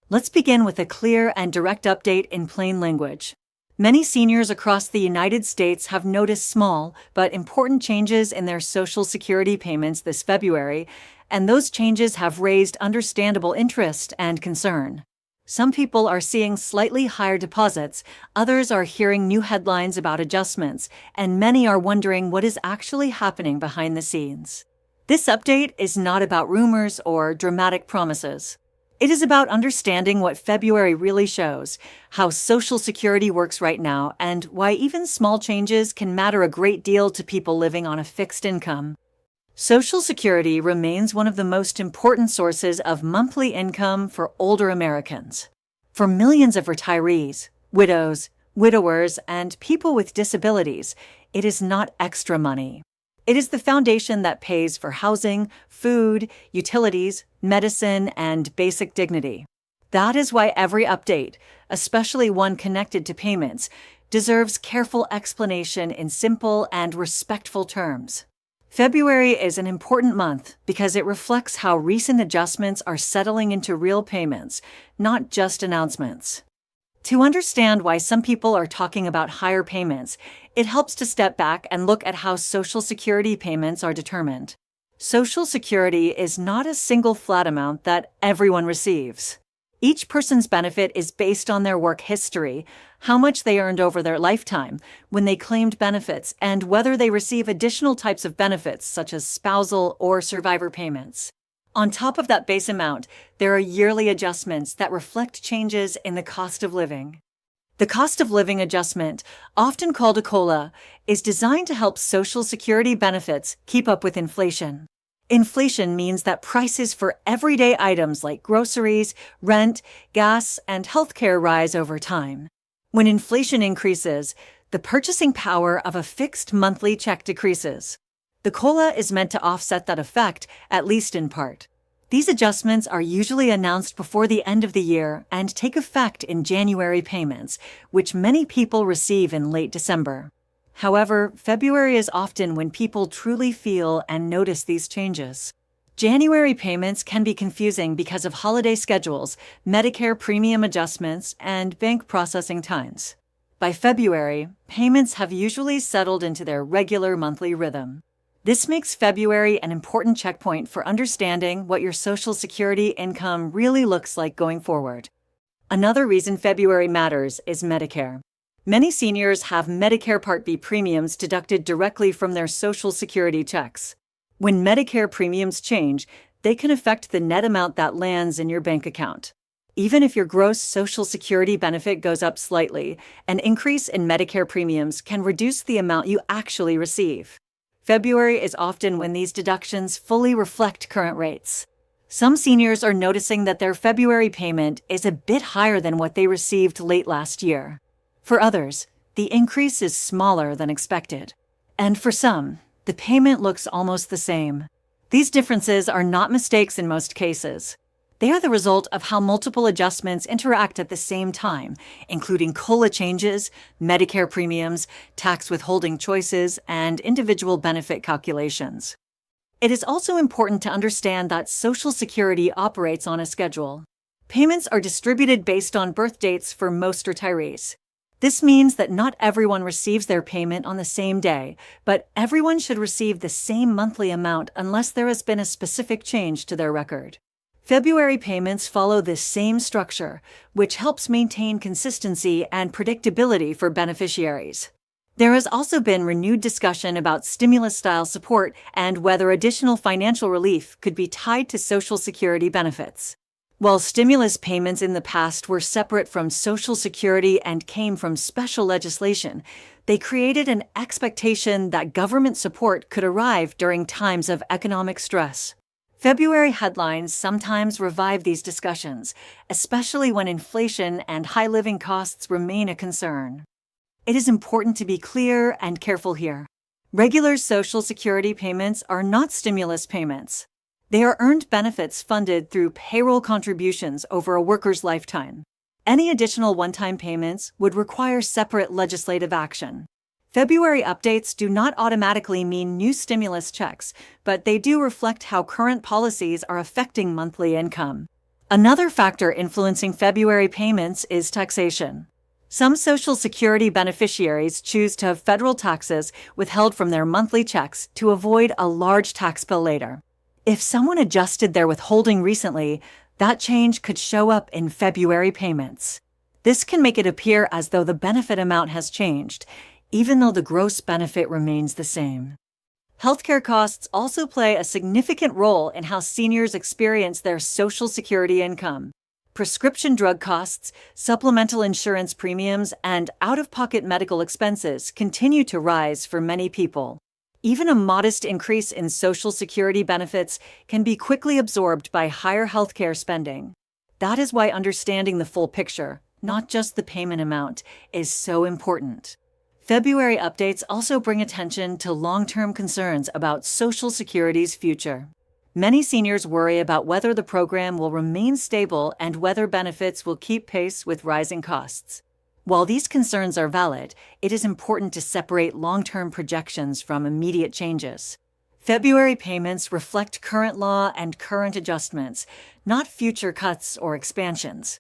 Let's begin with a clear and direct update in plain language. Many seniors across the United States have noticed small but important changes in their Social Security payments this February, and those changes have raised understandable interest and concern. Some people are seeing slightly higher deposits, others are hearing new headlines about adjustments, and many are wondering what is actually happening behind the scenes. This update is not about rumors or dramatic promises. It is about understanding what February really shows, how Social Security works right now, and why even small changes can matter a great deal to people living on a fixed income. Social Security remains one of the most important sources of monthly income for older Americans. For millions of retirees, widows, widowers, and people with disabilities, it is not extra money. It is the foundation that pays for housing, food, utilities, medicine, and basic dignity. That is why every update, especially one connected to payments, deserves careful explanation in simple and respectful terms. February is an important month because it reflects how recent adjustments are settling into real payments, not just announcements. To understand why some people are talking about higher payments, it helps to step back and look at how Social Security payments are determined. Social Security is not a single flat amount that everyone receives. Each person's benefit is based on their work history, how much they earned over their lifetime, when they claimed benefits, and whether they receive additional types of benefits such as spousal or survivor payments. On top of that base amount, there are yearly adjustments that reflect changes in the cost of living. The cost of living adjustment, often called a COLA, is designed to help Social Security benefits keep up with inflation. Inflation means that prices for everyday items like groceries, rent, gas, and healthcare rise over time. When inflation increases, the purchasing power of a fixed monthly check decreases. The COLA is meant to offset that effect, at least in part. These adjustments are usually announced before the end of the year and take effect in January payments, which many people receive in late December. However, February is often when people truly feel and notice these changes. January payments can be confusing because of holiday schedules, Medicare premium adjustments, and bank processing times. By February, payments have usually settled into their regular monthly rhythm. This makes February an important checkpoint for understanding what your Social Security income really looks like going forward. Another reason February matters is Medicare. Many seniors have Medicare Part B premiums deducted directly from their Social Security checks. When Medicare premiums change, they can affect the net amount that lands in your bank account. Even if your gross Social Security benefit goes up slightly, an increase in Medicare premiums can reduce the amount you actually receive. February is often when these deductions fully reflect current rates. Some seniors are noticing that their February payment is a bit higher than what they received late last year. For others, the increase is smaller than expected. And for some, the payment looks almost the same. These differences are not mistakes in most cases. They are the result of how multiple adjustments interact at the same time, including COLA changes, Medicare premiums, tax withholding choices, and individual benefit calculations. It is also important to understand that Social Security operates on a schedule. Payments are distributed based on birth dates for most retirees. This means that not everyone receives their payment on the same day, but everyone should receive the same monthly amount unless there has been a specific change to their record. February payments follow this same structure, which helps maintain consistency and predictability for beneficiaries. There has also been renewed discussion about stimulus-style support and whether additional financial relief could be tied to Social Security benefits. While stimulus payments in the past were separate from Social Security and came from special legislation, they created an expectation that government support could arrive during times of economic stress. February headlines sometimes revive these discussions, especially when inflation and high living costs remain a concern. It is important to be clear and careful here. Regular Social Security payments are not stimulus payments. They are earned benefits funded through payroll contributions over a worker's lifetime. Any additional one-time payments would require separate legislative action. February updates do not automatically mean new stimulus checks, but they do reflect how current policies are affecting monthly income. Another factor influencing February payments is taxation. Some Social Security beneficiaries choose to have federal taxes withheld from their monthly checks to avoid a large tax bill later. If someone adjusted their withholding recently, that change could show up in February payments. This can make it appear as though the benefit amount has changed, even though the gross benefit remains the same. Healthcare costs also play a significant role in how seniors experience their Social Security income. Prescription drug costs, supplemental insurance premiums, and out-of-pocket medical expenses continue to rise for many people. Even a modest increase in Social Security benefits can be quickly absorbed by higher healthcare spending. That is why understanding the full picture, not just the payment amount, is so important. February updates also bring attention to long-term concerns about Social Security's future. Many seniors worry about whether the program will remain stable and whether benefits will keep pace with rising costs. While these concerns are valid, it is important to separate long-term projections from immediate changes. February payments reflect current law and current adjustments, not future cuts or expansions.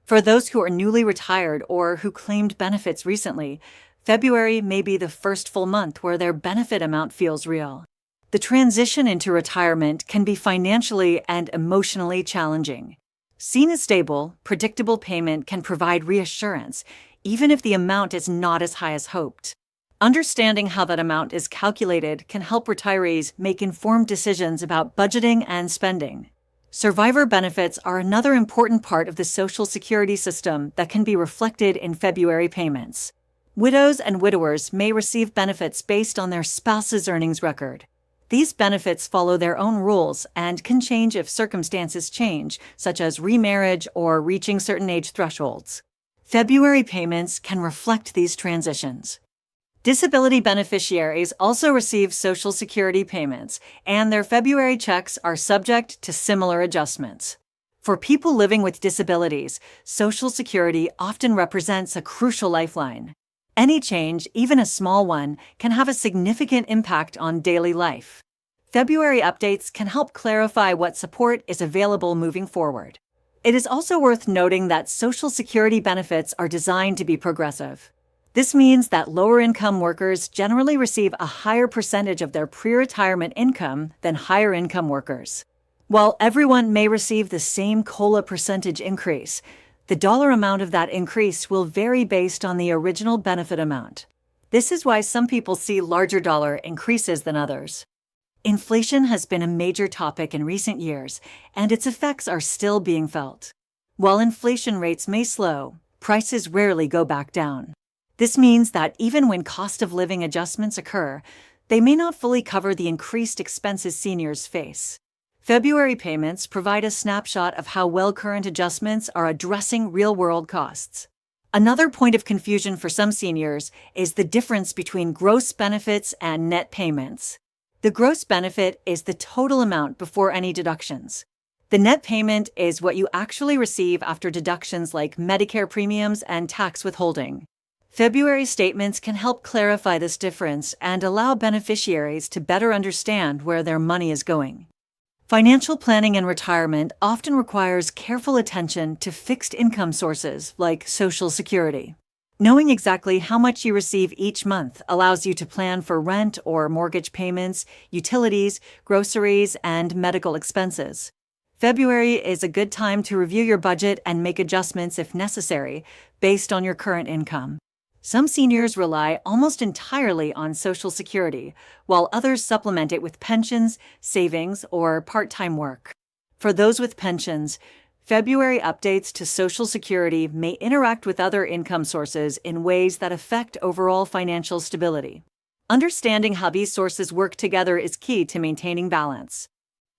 For those who are newly retired or who claimed benefits recently, February may be the first full month where their benefit amount feels real. The transition into retirement can be financially and emotionally challenging. Seen as stable, predictable payment can provide reassurance, even if the amount is not as high as hoped. Understanding how that amount is calculated can help retirees make informed decisions about budgeting and spending. Survivor benefits are another important part of the Social Security system that can be reflected in February payments. Widows and widowers may receive benefits based on their spouse's earnings record. These benefits follow their own rules and can change if circumstances change, such as remarriage or reaching certain age thresholds. February payments can reflect these transitions. Disability beneficiaries also receive Social Security payments, and their February checks are subject to similar adjustments. For people living with disabilities, Social Security often represents a crucial lifeline. Any change, even a small one, can have a significant impact on daily life. February updates can help clarify what support is available moving forward. It is also worth noting that Social Security benefits are designed to be progressive. This means that lower-income workers generally receive a higher percentage of their pre-retirement income than higher-income workers. While everyone may receive the same COLA percentage increase, the dollar amount of that increase will vary based on the original benefit amount. This is why some people see larger dollar increases than others. Inflation has been a major topic in recent years, and its effects are still being felt. While inflation rates may slow, prices rarely go back down. This means that even when cost of living adjustments occur, they may not fully cover the increased expenses seniors face. February payments provide a snapshot of how well current adjustments are addressing real-world costs. Another point of confusion for some seniors is the difference between gross benefits and net payments. The gross benefit is the total amount before any deductions. The net payment is what you actually receive after deductions like Medicare premiums and tax withholding. February statements can help clarify this difference and allow beneficiaries to better understand where their money is going. Financial planning in retirement often requires careful attention to fixed income sources like Social Security. Knowing exactly how much you receive each month allows you to plan for rent or mortgage payments, utilities, groceries, and medical expenses. February is a good time to review your budget and make adjustments if necessary, based on your current income. Some seniors rely almost entirely on Social Security, while others supplement it with pensions, savings, or part-time work. For those with pensions, February updates to Social Security may interact with other income sources in ways that affect overall financial stability. Understanding how these sources work together is key to maintaining balance.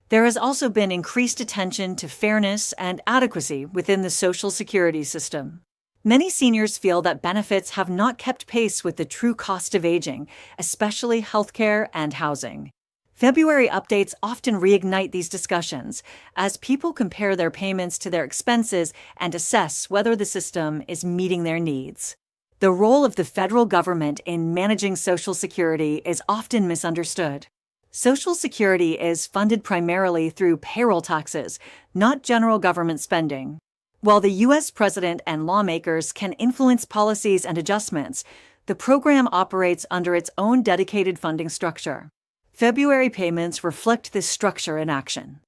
There has also been increased attention to fairness and adequacy within the Social Security system. Many seniors feel that benefits have not kept pace with the true cost of aging, especially healthcare and housing. February updates often reignite these discussions as people compare their payments to their expenses and assess whether the system is meeting their needs. The role of the federal government in managing Social Security is often misunderstood. Social Security is funded primarily through payroll taxes, not general government spending. While the U.S. president and lawmakers can influence policies and adjustments, the program operates under its own dedicated funding structure. February payments reflect this structure in action.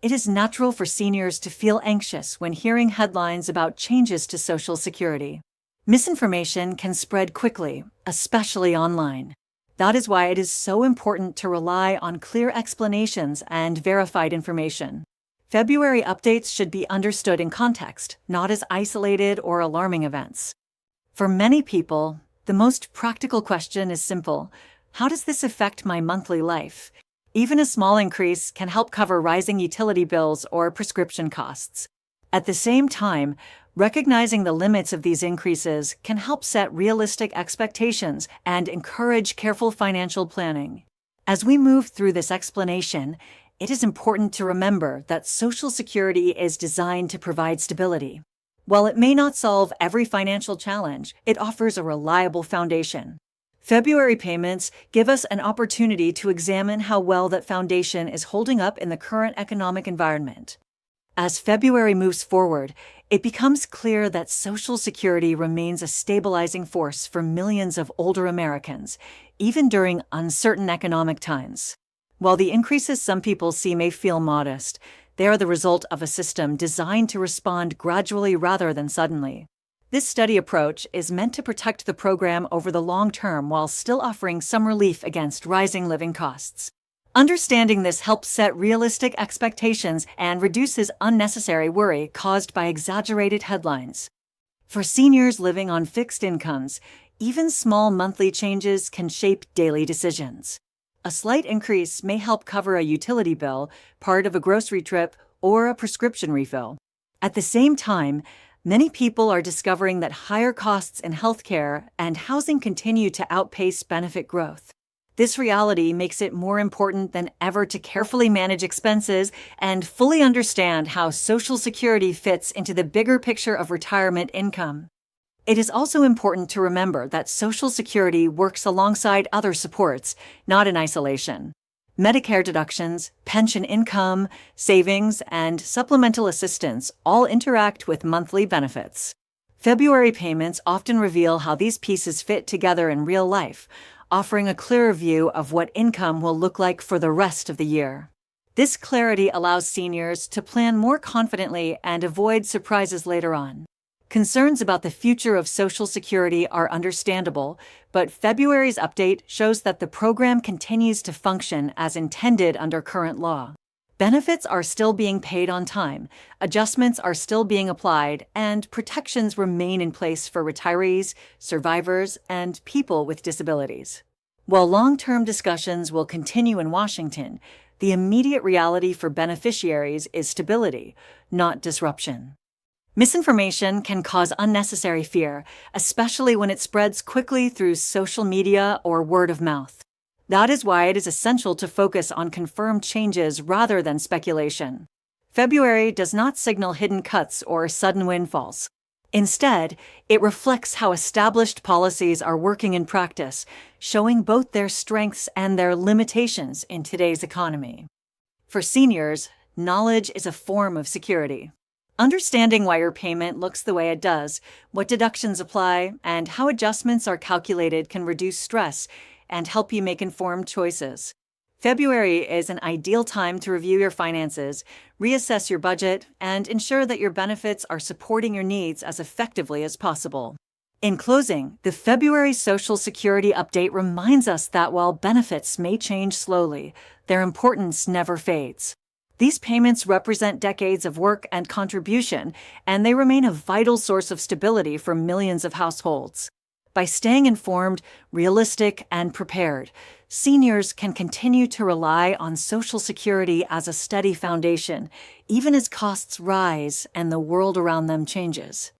It is natural for seniors to feel anxious when hearing headlines about changes to Social Security. Misinformation can spread quickly, especially online. That is why it is so important to rely on clear explanations and verified information. February updates should be understood in context, not as isolated or alarming events. For many people, the most practical question is simple: how does this affect my monthly life? Even a small increase can help cover rising utility bills or prescription costs. At the same time, recognizing the limits of these increases can help set realistic expectations and encourage careful financial planning. As we move through this explanation, it is important to remember that Social Security is designed to provide stability. While it may not solve every financial challenge, it offers a reliable foundation. February payments give us an opportunity to examine how well that foundation is holding up in the current economic environment. As February moves forward, it becomes clear that Social Security remains a stabilizing force for millions of older Americans, even during uncertain economic times. While the increases some people see may feel modest, they are the result of a system designed to respond gradually rather than suddenly. This steady approach is meant to protect the program over the long term while still offering some relief against rising living costs. Understanding this helps set realistic expectations and reduces unnecessary worry caused by exaggerated headlines. For seniors living on fixed incomes, even small monthly changes can shape daily decisions. A slight increase may help cover a utility bill, part of a grocery trip, or a prescription refill. At the same time, many people are discovering that higher costs in healthcare and housing continue to outpace benefit growth. This reality makes it more important than ever to carefully manage expenses and fully understand how Social Security fits into the bigger picture of retirement income. It is also important to remember that Social Security works alongside other supports, not in isolation. Medicare deductions, pension income, savings, and supplemental assistance all interact with monthly benefits. February payments often reveal how these pieces fit together in real life, offering a clearer view of what income will look like for the rest of the year. This clarity allows seniors to plan more confidently and avoid surprises later on. Concerns about the future of Social Security are understandable, but February's update shows that the program continues to function as intended under current law. Benefits are still being paid on time, adjustments are still being applied, and protections remain in place for retirees, survivors, and people with disabilities. While long-term discussions will continue in Washington, the immediate reality for beneficiaries is stability, not disruption. Misinformation can cause unnecessary fear, especially when it spreads quickly through social media or word of mouth. That is why it is essential to focus on confirmed changes rather than speculation. February does not signal hidden cuts or sudden windfalls. Instead, it reflects how established policies are working in practice, showing both their strengths and their limitations in today's economy. For seniors, knowledge is a form of security. Understanding why your payment looks the way it does, what deductions apply, and how adjustments are calculated can reduce stress and help you make informed choices. February is an ideal time to review your finances, reassess your budget, and ensure that your benefits are supporting your needs as effectively as possible. In closing, the February Social Security update reminds us that while benefits may change slowly, their importance never fades. These payments represent decades of work and contribution, and they remain a vital source of stability for millions of households. By staying informed, realistic, and prepared, seniors can continue to rely on Social Security as a steady foundation, even as costs rise and the world around them changes.